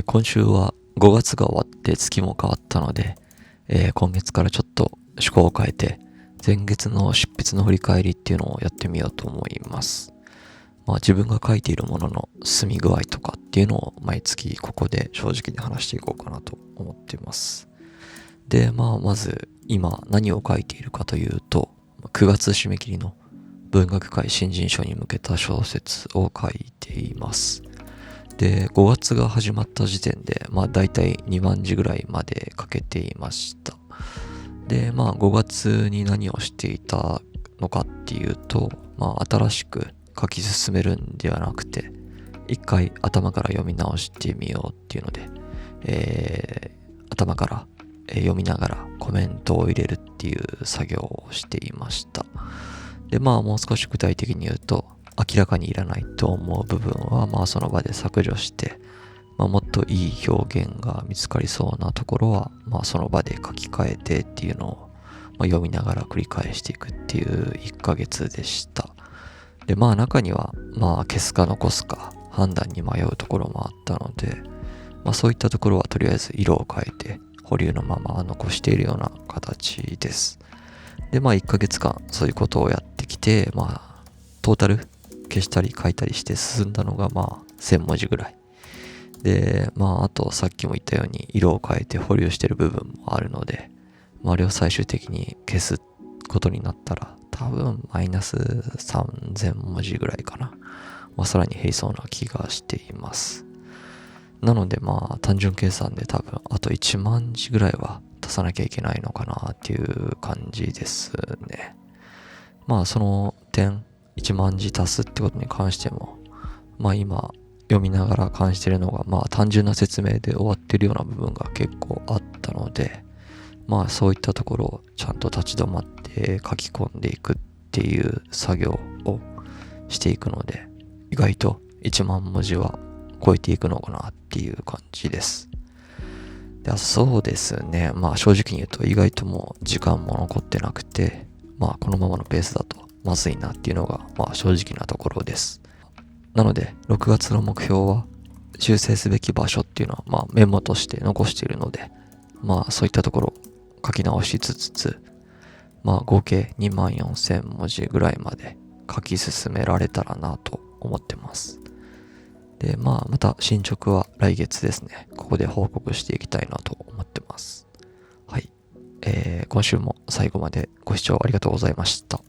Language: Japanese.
今週は5月が終わって月も変わったので、今月からちょっと趣向を変えて前月の執筆の振り返りっていうのをやってみようと思います。自分が書いているものの進み具合とかっていうのを毎月ここで正直に話していこうかなと思っています。で、まず今何を書いているかというと、9月締め切りの文学界新人賞に向けた小説を書いています。で、5月が始まった時点で、だいたい2万字ぐらいまで書けていました。で、5月に何をしていたのかっていうと、新しく書き進めるんではなくて、一回頭から読み直してみようっていうので、頭から読みながらコメントを入れるっていう作業をしていました。で、もう少し具体的に言うと、明らかにいらないと思う部分はその場で削除して、もっといい表現が見つかりそうなところはその場で書き換えてっていうのを読みながら繰り返していくっていう1ヶ月でした。で、中には消すか残すか判断に迷うところもあったので、そういったところはとりあえず色を変えて保留のまま残しているような形です。で、1ヶ月間そういうことをやってきて、トータル消したり書いたりして進んだのが1000文字ぐらい。で、あとさっきも言ったように色を変えて保留してる部分もあるので、あれを最終的に消すことになったら多分マイナス3000文字ぐらいかな。さらに減りそうな気がしています。なので単純計算で多分あと1万字ぐらいは足さなきゃいけないのかなっていう感じですね。その点1万字足すってことに関しても今読みながら感じてるのが単純な説明で終わってるような部分が結構あったので、そういったところをちゃんと立ち止まって書き込んでいくっていう作業をしていくので、意外と1万文字は超えていくのかなっていう感じです。で、そうですね。正直に言うと意外ともう時間も残ってなくて、このままのペースだとまずいなっていうのが正直なところです。なので6月の目標は修正すべき場所っていうのはメモとして残しているので、そういったところ書き直しつつ、合計24000文字ぐらいまで書き進められたらなと思ってます。で、また進捗は来月ですね。ここで報告していきたいなと思ってます。はい。今週も最後までご視聴ありがとうございました。